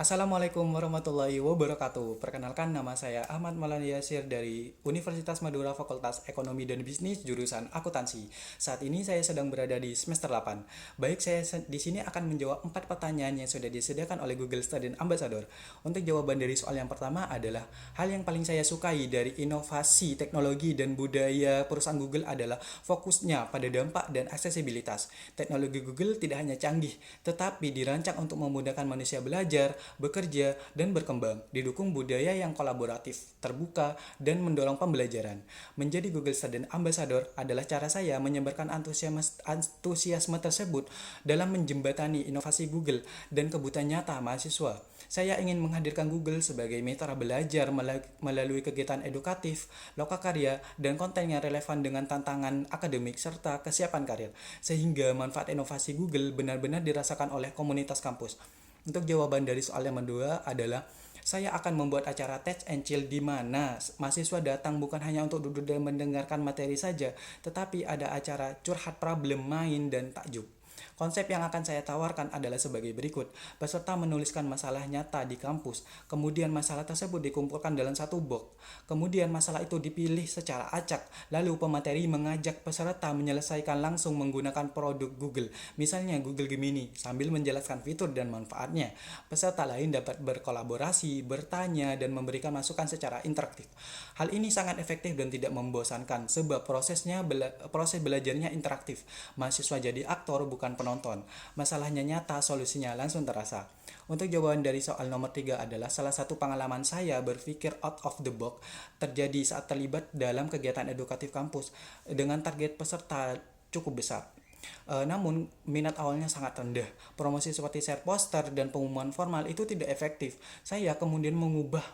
Assalamualaikum warahmatullahi wabarakatuh. Perkenalkan, nama saya Ahmad Maulana Yasir dari Universitas Madura Fakultas Ekonomi dan Bisnis jurusan Akuntansi. Saat ini saya sedang berada di semester 8. Baik, saya di sini akan menjawab 4 pertanyaan yang sudah disediakan oleh Google Student Ambassador. Untuk jawaban dari soal yang pertama adalah hal yang paling saya sukai dari inovasi teknologi dan budaya perusahaan Google adalah fokusnya pada dampak dan aksesibilitas. Teknologi Google tidak hanya canggih, tetapi dirancang untuk memudahkan manusia belajar, bekerja, dan berkembang, didukung budaya yang kolaboratif, terbuka, dan mendorong pembelajaran. Menjadi Google Student Ambassador adalah cara saya menyebarkan antusiasme tersebut dalam menjembatani inovasi Google dan kebutuhan nyata mahasiswa. Saya ingin menghadirkan Google sebagai mitra belajar melalui kegiatan edukatif, lokakarya, dan konten yang relevan dengan tantangan akademik serta kesiapan karir, sehingga manfaat inovasi Google benar-benar dirasakan oleh komunitas kampus. Untuk jawaban dari soal yang kedua adalah saya akan membuat acara Tech and Chill di mana mahasiswa datang bukan hanya untuk duduk dan mendengarkan materi saja, tetapi ada acara curhat problem, main, dan takjub. Konsep yang akan saya tawarkan adalah sebagai berikut. Peserta menuliskan masalah nyata di kampus, kemudian masalah tersebut dikumpulkan dalam satu box. Kemudian masalah itu dipilih secara acak, lalu pemateri mengajak peserta menyelesaikan langsung menggunakan produk Google, misalnya Google Gemini, sambil menjelaskan fitur dan manfaatnya. Peserta lain dapat berkolaborasi, bertanya, dan memberikan masukan secara interaktif. Hal ini sangat efektif dan tidak membosankan, sebab proses belajarnya interaktif. Mahasiswa jadi aktor bukan penonton. Masalahnya nyata, solusinya langsung terasa. Untuk jawaban dari soal nomor 3 adalah salah satu pengalaman saya berpikir out of the box terjadi saat terlibat dalam kegiatan edukatif kampus dengan target peserta cukup besar. Namun, minat awalnya sangat rendah. Promosi seperti share poster dan pengumuman formal itu tidak efektif. Saya kemudian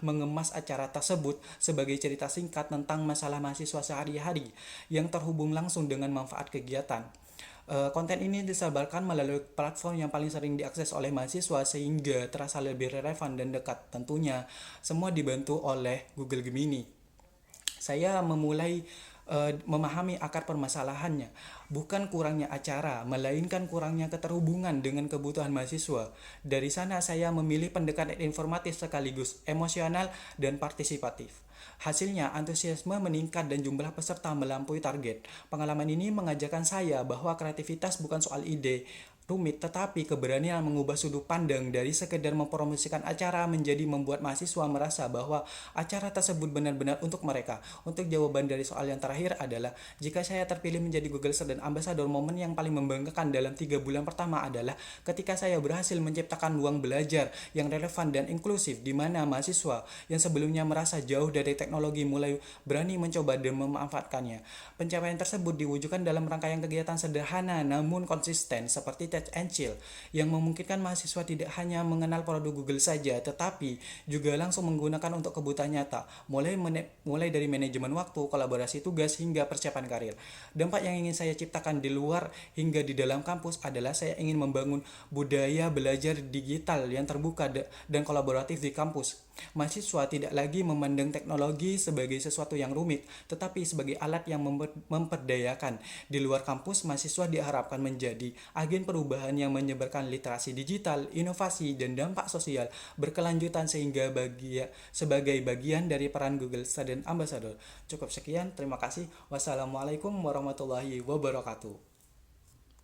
mengemas acara tersebut sebagai cerita singkat tentang masalah mahasiswa sehari-hari yang terhubung langsung dengan manfaat kegiatan. Konten ini disebarkan melalui platform yang paling sering diakses oleh mahasiswa sehingga terasa lebih relevan dan dekat. Tentunya, semua dibantu oleh Google Gemini. Saya memulai memahami akar permasalahannya, bukan kurangnya acara, melainkan kurangnya keterhubungan dengan kebutuhan mahasiswa. Dari sana saya memilih pendekatan informatif sekaligus emosional dan partisipatif. Hasilnya, antusiasme meningkat dan jumlah peserta melampaui target. Pengalaman ini mengajarkan saya bahwa kreativitas bukan soal ide rumit, tetapi keberanian mengubah sudut pandang dari sekedar mempromosikan acara menjadi membuat mahasiswa merasa bahwa acara tersebut benar-benar untuk mereka. Untuk jawaban dari soal yang terakhir adalah, jika saya terpilih menjadi Google Student Ambassador, momen yang paling membanggakan dalam 3 bulan pertama adalah ketika saya berhasil menciptakan ruang belajar yang relevan dan inklusif di mana mahasiswa yang sebelumnya merasa jauh dari teknologi mulai berani mencoba dan memanfaatkannya. Pencapaian tersebut diwujudkan dalam rangkaian kegiatan sederhana namun konsisten seperti Tech and Chill yang memungkinkan mahasiswa tidak hanya mengenal produk Google saja, tetapi juga langsung menggunakan untuk kebutuhan nyata, mulai dari manajemen waktu, kolaborasi tugas, hingga persiapan karir. Dampak yang ingin saya ciptakan di luar hingga di dalam kampus adalah saya ingin membangun budaya belajar digital yang terbuka dan kolaboratif di kampus. Mahasiswa tidak lagi memandang teknologi sebagai sesuatu yang rumit, tetapi sebagai alat yang memperdayakan. Di luar kampus, mahasiswa diharapkan menjadi agen perubahan yang menyebarkan literasi digital, inovasi, dan dampak sosial berkelanjutan sebagai bagian dari peran Google Student Ambassador. Cukup sekian, terima kasih. Wassalamualaikum warahmatullahi wabarakatuh.